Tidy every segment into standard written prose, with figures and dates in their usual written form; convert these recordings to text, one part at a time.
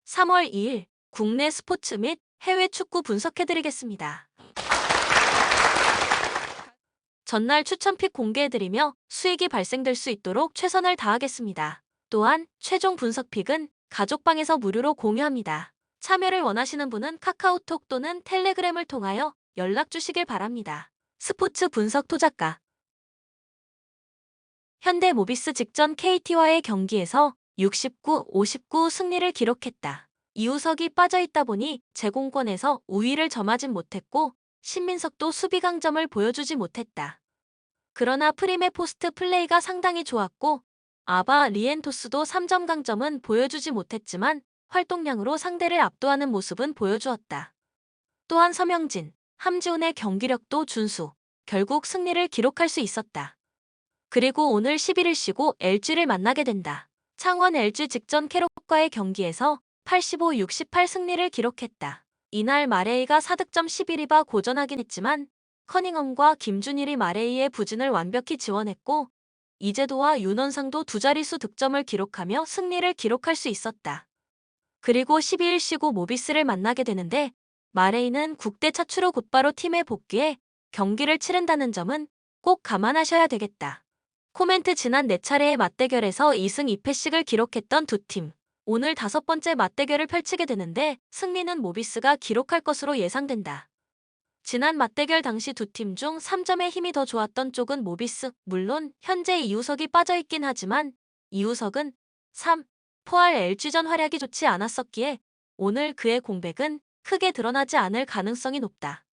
3월 2일 국내 스포츠 및 해외 축구 분석해드리겠습니다. 전날 추천픽 공개해드리며 수익이 발생될 수 있도록 최선을 다하겠습니다. 또한 최종 분석픽은 가족방에서 무료로 공유합니다. 참여를 원하시는 분은 카카오톡 또는 텔레그램을 통하여 연락 주시길 바랍니다. 스포츠 분석 토작가 현대모비스 직전 KT와의 경기에서 69-59 승리를 기록했다. 이우석이 빠져있다 보니 제공권에서 우위를 점하진 못했고 신민석도 수비 강점을 보여주지 못했다. 그러나 프림의 포스트 플레이가 상당히 좋았고 아바 리엔토스도 3점 강점은 보여주지 못했지만 활동량으로 상대를 압도하는 모습은 보여주었다. 또한 서명진, 함지훈의 경기력도 준수, 결국 승리를 기록할 수 있었다. 그리고 오늘 11일 쉬고 LG를 만나게 된다. 창원 LG 직전 캐롯과의 경기에서 85-68 승리를 기록했다. 이날 마레이가 4득점 11리바 고전하긴 했지만 커닝엄과 김준일이 마레이의 부진을 완벽히 지원했고 이재도와 윤원상도 두 자릿수 득점을 기록하며 승리를 기록할 수 있었다. 그리고 12일 쉬고 모비스를 만나게 되는데 마레이는 국대 차출 후 곧바로 팀에 복귀해 경기를 치른다는 점은 꼭 감안하셔야 되겠다. 코멘트 지난 4차례의 맞대결에서 2승 2패씩을 기록했던 두 팀. 오늘 5번째 맞대결을 펼치게 되는데 승리는 모비스가 기록할 것으로 예상된다. 지난 맞대결 당시 두 팀 중 3점의 힘이 더 좋았던 쪽은 모비스, 물론 현재 이우석이 빠져있긴 하지만 이우석은 3, 포할 LG전 활약이 좋지 않았었기에 오늘 그의 공백은 크게 드러나지 않을 가능성이 높다.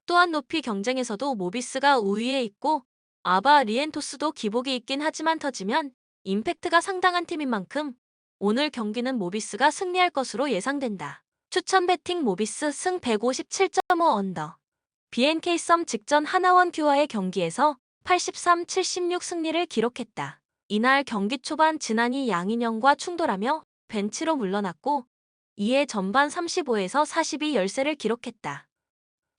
또한 높이 경쟁에서도 모비스가 우위에 있고 아바 리엔토스도 기복이 있긴 하지만 터지면 임팩트가 상당한 팀인 만큼 오늘 경기는 모비스가 승리할 것으로 예상된다. 추천 배팅 모비스 승 157.5 언더. BNK 썸 직전 하나원 큐와의 경기에서 83-76 승리를 기록했다. 이날 경기 초반 진한이 양인영과 충돌하며 벤치로 물러났고 이에 전반 35에서 42 열세를 기록했다.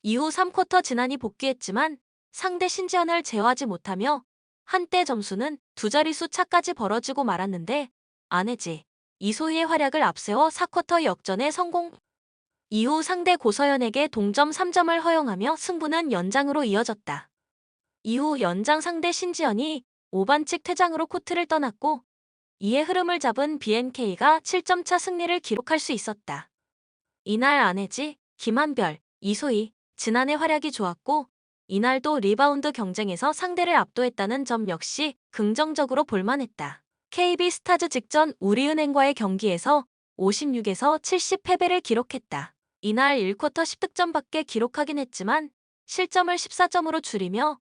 이후 3쿼터 진한이 복귀했지만 상대 신지현을 제어하지 못하며 한때 점수는 두 자릿수 차까지 벌어지고 말았는데 안혜지, 이소희의 활약을 앞세워 4쿼터 역전에 성공. 이후 상대 고서연에게 동점 3점을 허용하며 승부는 연장으로 이어졌다. 이후 연장 상대 신지현이 5반칙 퇴장으로 코트를 떠났고 이에 흐름을 잡은 BNK가 7점차 승리를 기록할 수 있었다. 이날 안혜지, 김한별, 이소희, 진한의 활약이 좋았고 이날도 리바운드 경쟁에서 상대를 압도했다는 점 역시 긍정적으로 볼만했다. KB스타즈 직전 우리은행과의 경기에서 56에서 70 패배를 기록했다. 이날 1쿼터 10득점밖에 기록하긴 했지만 실점을 14점으로 줄이며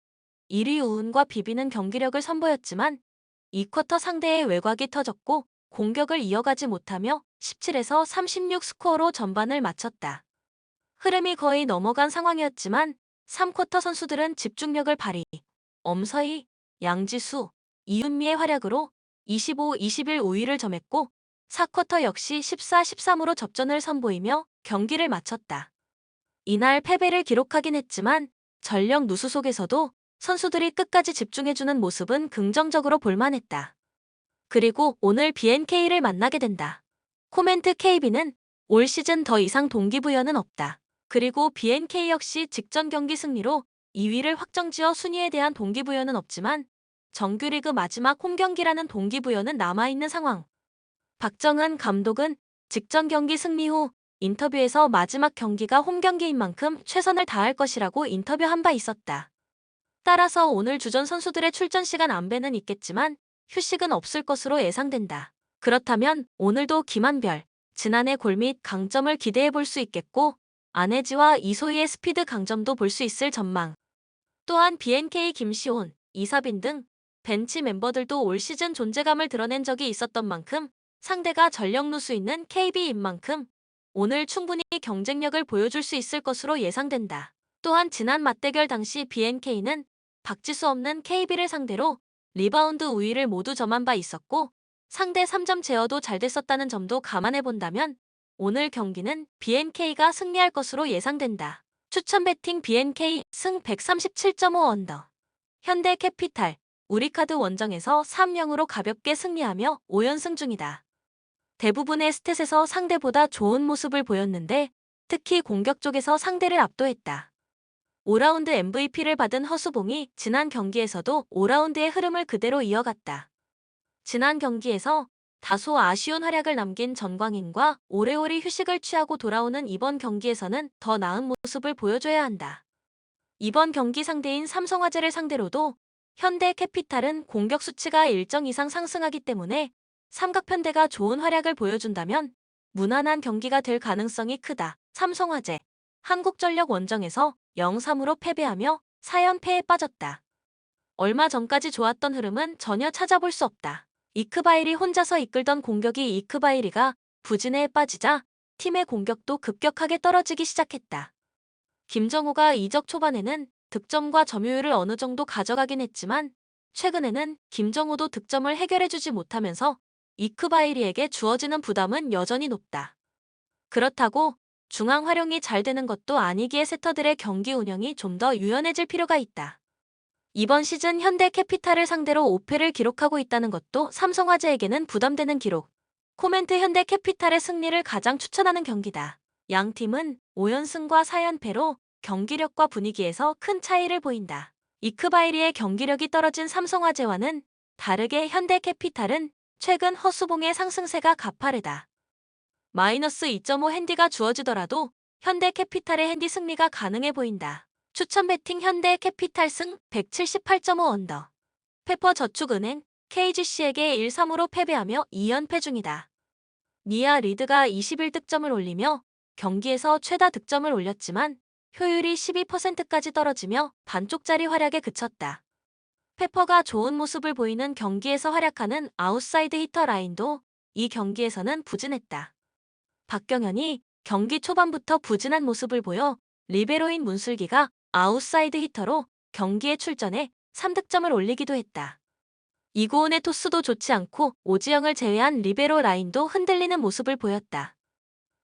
1위 우은과 비비는 경기력을 선보였지만 2쿼터 상대의 외곽이 터졌고 공격을 이어가지 못하며 17에서 36 스코어로 전반을 마쳤다. 흐름이 거의 넘어간 상황이었지만 3쿼터 선수들은 집중력을 발휘, 엄서희, 양지수, 이윤미의 활약으로 25-21 우위를 점했고 4쿼터 역시 14-13으로 접전을 선보이며 경기를 마쳤다. 이날 패배를 기록하긴 했지만 전력 누수 속에서도 선수들이 끝까지 집중해주는 모습은 긍정적으로 볼만했다. 그리고 오늘 BNK를 만나게 된다. 코멘트 KB는 올 시즌 더 이상 동기부여는 없다. 그리고 BNK 역시 직전 경기 승리로 2위를 확정지어 순위에 대한 동기부여는 없지만 정규리그 마지막 홈경기라는 동기부여는 남아있는 상황. 박정은 감독은 직전 경기 승리 후 인터뷰에서 마지막 경기가 홈경기인 만큼 최선을 다할 것이라고 인터뷰한 바 있었다. 따라서 오늘 주전 선수들의 출전 시간 안배는 있겠지만 휴식은 없을 것으로 예상된다. 그렇다면 오늘도 김한별, 진한의 골 및 강점을 기대해 볼 수 있겠고 안혜지와 이소희의 스피드 강점도 볼 수 있을 전망. 또한 BNK 김시온, 이사빈 등 벤치 멤버들도 올 시즌 존재감을 드러낸 적이 있었던 만큼 상대가 전력 누수 있는 KB인 만큼 오늘 충분히 경쟁력을 보여줄 수 있을 것으로 예상된다. 또한 지난 맞대결 당시 BNK는 박지수 없는 KB를 상대로 리바운드 우위를 모두 점한 바 있었고 상대 3점 제어도 잘 됐었다는 점도 감안해 본다면 오늘 경기는 BNK가 승리할 것으로 예상된다. 추천 배팅 BNK 승 137.5 언더. 현대캐피탈, 우리카드 원정에서 3-0으로 가볍게 승리하며 5연승 중이다. 대부분의 스탯에서 상대보다 좋은 모습을 보였는데 특히 공격 쪽에서 상대를 압도했다. 5라운드 MVP를 받은 허수봉이 지난 경기에서도 5라운드의 흐름을 그대로 이어갔다. 지난 경기에서 다소 아쉬운 활약을 남긴 전광인과 오래오래 휴식을 취하고 돌아오는 이번 경기에서는 더 나은 모습을 보여줘야 한다. 이번 경기 상대인 삼성화재를 상대로도 현대캐피탈은 공격 수치가 일정 이상 상승하기 때문에 삼각편대가 좋은 활약을 보여준다면 무난한 경기가 될 가능성이 크다. 삼성화재, 한국전력 원정에서 0-3으로 패배하며 4연패에 빠졌다. 얼마 전까지 좋았던 흐름은 전혀 찾아볼 수 없다. 이크바일이 혼자서 이끌던 공격이 이크바일이가 부진에 빠지자 팀의 공격도 급격하게 떨어지기 시작했다. 김정우가 이적 초반에는 득점과 점유율을 어느 정도 가져가긴 했지만 최근에는 김정우도 득점을 해결해주지 못하면서 이크바이리에게 주어지는 부담은 여전히 높다. 그렇다고 중앙 활용이 잘 되는 것도 아니기에 세터들의 경기 운영이 좀 더 유연해질 필요가 있다. 이번 시즌 현대캐피탈을 상대로 5패를 기록하고 있다는 것도 삼성화재에게는 부담되는 기록. 코멘트 현대캐피탈의 승리를 가장 추천하는 경기다. 양 팀은 5연승과 4연패로 경기력과 분위기에서 큰 차이를 보인다. 이크바이리의 경기력이 떨어진 삼성화재와는 다르게 현대캐피탈은 최근 허수봉의 상승세가 가파르다. 마이너스 2.5 핸디가 주어지더라도 현대캐피탈의 핸디 승리가 가능해 보인다. 추천 배팅 현대캐피탈 승 178.5 언더. 페퍼저축은행 KGC에게 1-3으로 패배하며 2연패 중이다. 니아 리드가 21득점을 올리며 경기에서 최다 득점을 올렸지만 효율이 12%까지 떨어지며 반쪽짜리 활약에 그쳤다. 페퍼가 좋은 모습을 보이는 경기에서 활약하는 아웃사이드 히터 라인도 이 경기에서는 부진했다. 박경현이 경기 초반부터 부진한 모습을 보여 리베로인 문슬기가 아웃사이드 히터로 경기에 출전해 3득점을 올리기도 했다. 이고은의 토스도 좋지 않고 오지영을 제외한 리베로 라인도 흔들리는 모습을 보였다.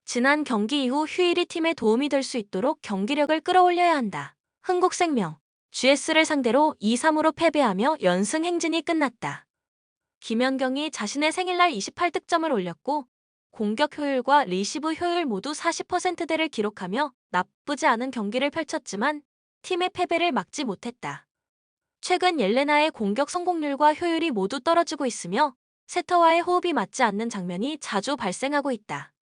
지난 경기 이후 휴일이 팀에 도움이 될 수 있도록 경기력을 끌어올려야 한다. 흥국생명, GS를 상대로 2-3으로 패배하며 연승 행진이 끝났다. 김연경이 자신의 생일날 28득점을 올렸고 공격 효율과 리시브 효율 모두 40%대를 기록하며 나쁘지 않은 경기를 펼쳤지만 팀의 패배를 막지 못했다. 최근 옐레나의 공격 성공률과 효율이 모두 떨어지고 있으며 세터와의 호흡이 맞지 않는 장면이 자주 발생하고 있다.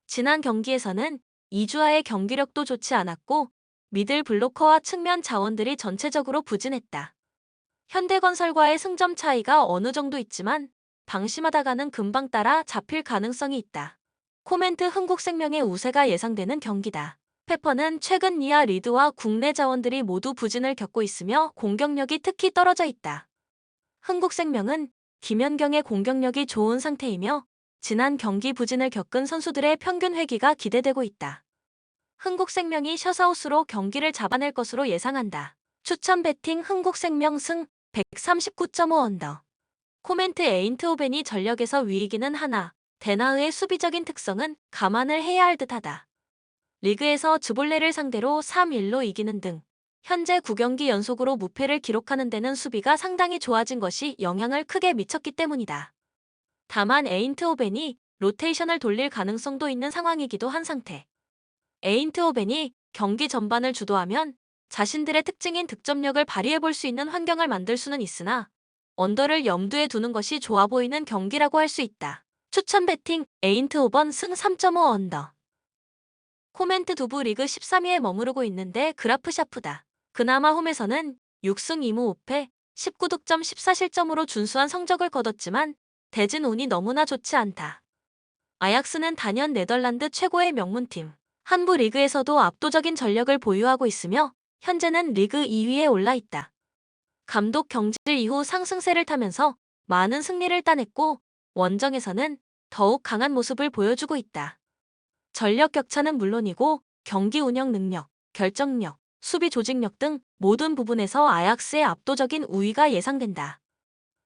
지난 경기에서는 이주아의 경기력도 좋지 않았고 미들 블로커와 측면 자원들이 전체적으로 부진했다. 현대건설과의 승점 차이가 어느 정도 있지만 방심하다가는 금방 따라 잡힐 가능성이 있다. 코멘트 흥국생명의 우세가 예상되는 경기다. 페퍼는 최근 니아 리드와 국내 자원들이 모두 부진을 겪고 있으며 공격력이 특히 떨어져 있다. 흥국생명은 김연경의 공격력이 좋은 상태이며 지난 경기 부진을 겪은 선수들의 평균 회귀가 기대되고 있다. 흥국생명이 셔사웃으로 경기를 잡아낼 것으로 예상한다. 추천 배팅 흥국생명 승 139.5 언더. 코멘트 에인트호벤이 전력에서 위이기는 하나 데나흐의 수비적인 특성은 감안을 해야 할 듯하다. 리그에서 즈볼레를 상대로 3-1로 이기는 등 현재 9경기 연속으로 무패를 기록하는 데는 수비가 상당히 좋아진 것이 영향을 크게 미쳤기 때문이다. 다만 에인트호벤이 로테이션을 돌릴 가능성도 있는 상황이기도 한 상태. 에인트호벤이 경기 전반을 주도하면 자신들의 특징인 득점력을 발휘해볼 수 있는 환경을 만들 수는 있으나 언더를 염두에 두는 것이 좋아 보이는 경기라고 할 수 있다. 추천 배팅 에인트호벤 승 3.5 언더. 코멘트 두부 리그 13위에 머무르고 있는데 그라프 샤프다. 그나마 홈에서는 6승 2무 5패 19득점 14실점으로 준수한 성적을 거뒀지만 대진 운이 너무나 좋지 않다. 아약스는 단연 네덜란드 최고의 명문팀. 한부 리그에서도 압도적인 전력을 보유하고 있으며 현재는 리그 2위에 올라 있다. 감독 경질 이후 상승세를 타면서 많은 승리를 따냈고 원정에서는 더욱 강한 모습을 보여주고 있다. 전력 격차는 물론이고 경기 운영 능력, 결정력, 수비 조직력 등 모든 부분에서 아약스의 압도적인 우위가 예상된다.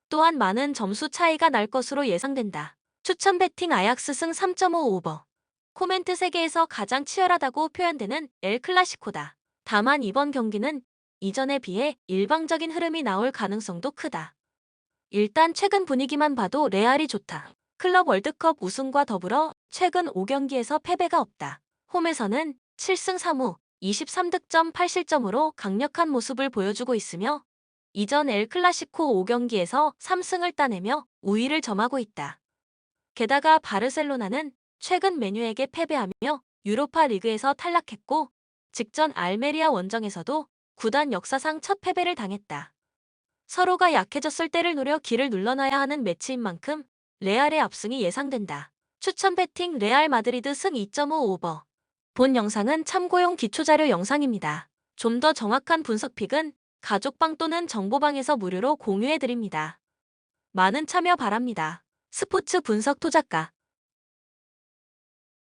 또한 많은 점수 차이가 날 것으로 예상된다. 추천 배팅 아약스 승 3.5 오버. 코멘트 세계에서 가장 치열하다고 표현되는 엘 클라시코다. 다만 이번 경기는 이전에 비해 일방적인 흐름이 나올 가능성도 크다. 일단 최근 분위기만 봐도 레알이 좋다. 클럽 월드컵 우승과 더불어 최근 5경기에서 패배가 없다. 홈에서는 7승 3무 23득점 8실점으로 강력한 모습을 보여주고 있으며 이전 엘 클라시코 5경기에서 3승을 따내며 우위를 점하고 있다. 게다가 바르셀로나는 최근 메뉴에게 패배하며 유로파 리그에서 탈락했고 직전 알메리아 원정에서도 구단 역사상 첫 패배를 당했다. 서로가 약해졌을 때를 노려 기를 눌러놔야 하는 매치인 만큼 레알의 압승이 예상된다. 추천 배팅 레알 마드리드 승 2.5 오버. 본 영상은 참고용 기초자료 영상입니다. 좀 더 정확한 분석픽은 가족방 또는 정보방에서 무료로 공유해드립니다. 많은 참여 바랍니다. 스포츠 분석 토작가